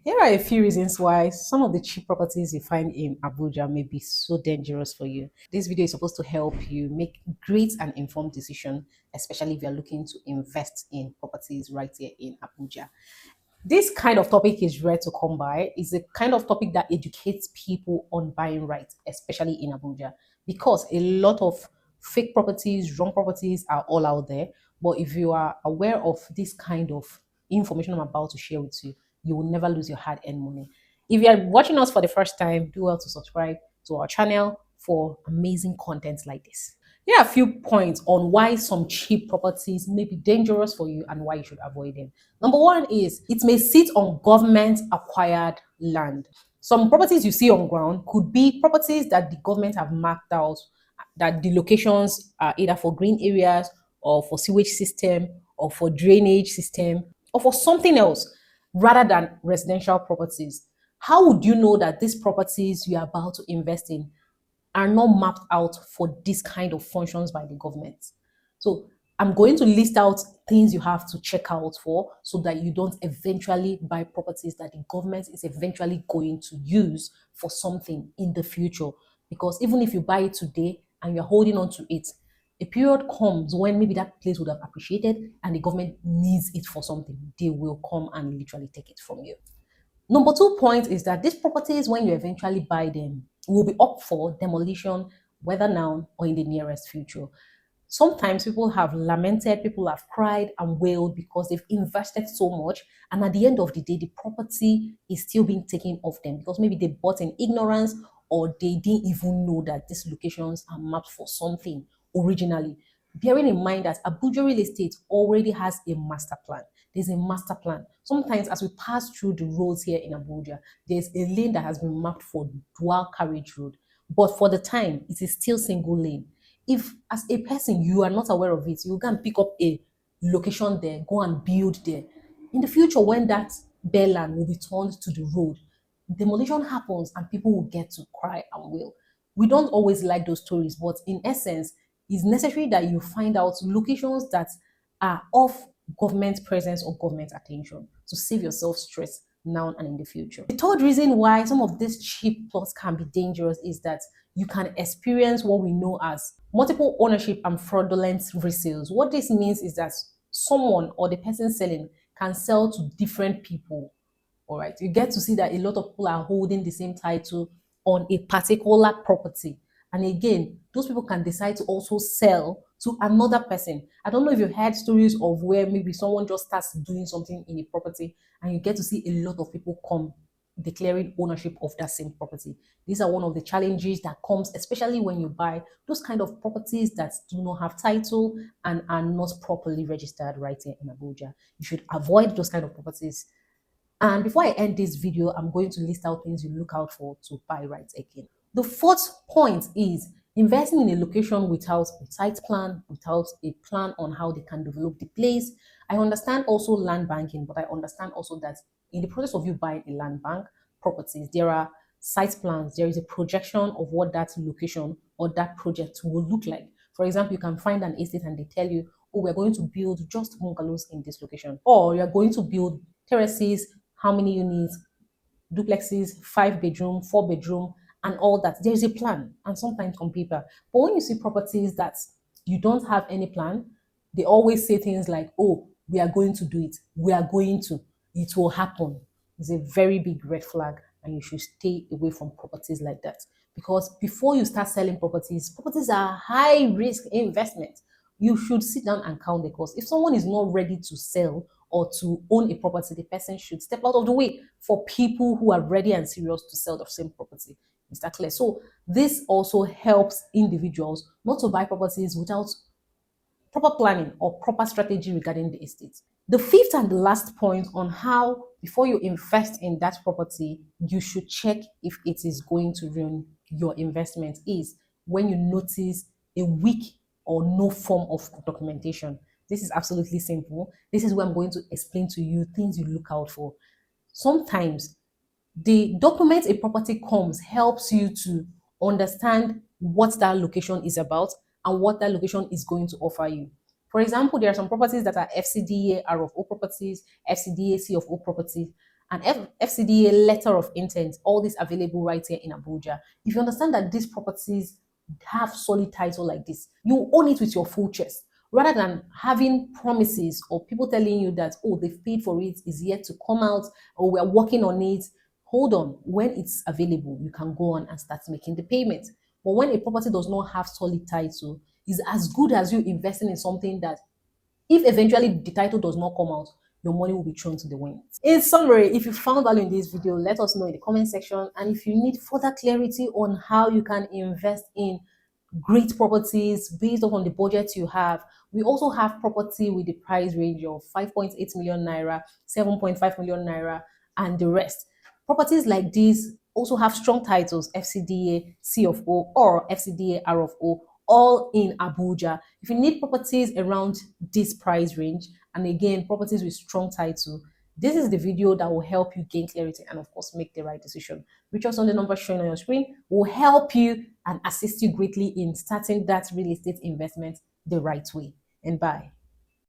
Here are a few reasons why some of the cheap properties you find in Abuja may be so dangerous for you. This video is supposed to help you make great and informed decision, especially if you're looking to invest in properties right here in Abuja. This kind of topic is rare to come by. It's a kind of topic that educates people on buying right, especially in Abuja, because a lot of fake properties, wrong properties are all out there. But if you are aware of this kind of information I'm about to share with you, you will never lose your hard-earned money. If you are watching us for the first time, do well to subscribe to our channel for amazing content like this. Here are a few points on why some cheap properties may be dangerous for you and why you should avoid them. Number one is it may sit on government acquired land. Some properties you see on ground could be properties that the government have marked out, that the locations are either for green areas or for sewage system or for drainage system or for something else rather than residential properties. How would you know that these properties you are about to invest in are not mapped out for this kind of functions by the government? So I'm going to list out things you have to check out for so that you don't eventually buy properties that the government is eventually going to use for something in the future. Because even if you buy it today and you're holding on to it, a period comes when maybe that place would have appreciated and the government needs it for something. They will come and literally take it from you. Number two point is that these properties, when you eventually buy them, will be up for demolition, whether now or in the nearest future. Sometimes people have lamented, people have cried and wailed because they've invested so much, and at the end of the day, the property is still being taken off them because maybe they bought in ignorance or they didn't even know that these locations are mapped for something originally. Bearing in mind that Abuja real estate already has a master plan. There's a master plan. Sometimes as we pass through the roads here in Abuja, there's a lane that has been mapped for dual carriage road. But for the time, it is still single lane. If as a person you are not aware of it, you can pick up a location there, go and build there. In the future, when that bare land will be turned to the road, demolition happens and people will get to cry and wail. We don't always like those stories, but in essence, it's necessary that you find out locations that are off government presence or government attention to save yourself stress now and in the future. The third reason why some of these cheap plots can be dangerous is that you can experience what we know as multiple ownership and fraudulent resales. What this means is that someone or the person selling can sell to different people. All right, you get to see that a lot of people are holding the same title on a particular property. And again, those people can decide to also sell to another person. I don't know if you've heard stories of where maybe someone just starts doing something in a property and you get to see a lot of people come declaring ownership of that same property. These are one of the challenges that comes, especially when you buy those kind of properties that do not have title and are not properly registered right here in Abuja. You should avoid those kind of properties. And before I end this video, I'm going to list out things you look out for to buy right again. The fourth point is investing in a location without a site plan, without a plan on how they can develop the place. I understand also land banking, but I understand also that in the process of you buying a land bank properties, there are site plans, there is a projection of what that location or that project will look like. For example, you can find an estate and they tell you, oh, we're going to build just bungalows in this location, or you're going to build terraces, how many units, duplexes, 5 bedroom, 4 bedroom, and all that. There's a plan, and sometimes on paper. But when you see properties that you don't have any plan, they always say things like, oh, we are going to do it. We are going to. It will happen. It's a very big red flag, and you should stay away from properties like that. Because before you start selling properties, properties are high risk investment. You should sit down and count the cost. If someone is not ready to sell or to own a property, the person should step out of the way for people who are ready and serious to sell the same property. Mr. Clear. So this also helps individuals not to buy properties without proper planning or proper strategy regarding the estate. The fifth and the last point on how, before you invest in that property, you should check if it is going to ruin your investment is when you notice a weak or no form of documentation. This is absolutely simple. This is where I'm going to explain to you things you look out for. Sometimes the document a property comes helps you to understand what that location is about and what that location is going to offer you. For example, there are some properties that are FCDA R of O properties, FCDA C of O properties, an FCDA letter of intent, all this available right here in Abuja. If you understand that these properties have solid title like this, you own it with your full chest, rather than having promises or people telling you that, oh, they've paid for it, is yet to come out, or we're working on it. Hold on. When it's available, you can go on and start making the payment. But when a property does not have solid title, is as good as you investing in something that, if eventually the title does not come out, your money will be thrown to the wind. In summary, if you found value in this video, let us know in the comment section. And if you need further clarity on how you can invest in great properties based on the budget you have, we also have property with the price range of 5.8 million naira, 7.5 million naira, and the rest. Properties like these also have strong titles, FCDA C of O or FCDA R of O, all in Abuja. If you need properties around this price range, and again, properties with strong title, this is the video that will help you gain clarity and, of course, make the right decision. Reach us on the number showing on your screen. Will help you and assist you greatly in starting that real estate investment the right way. And bye.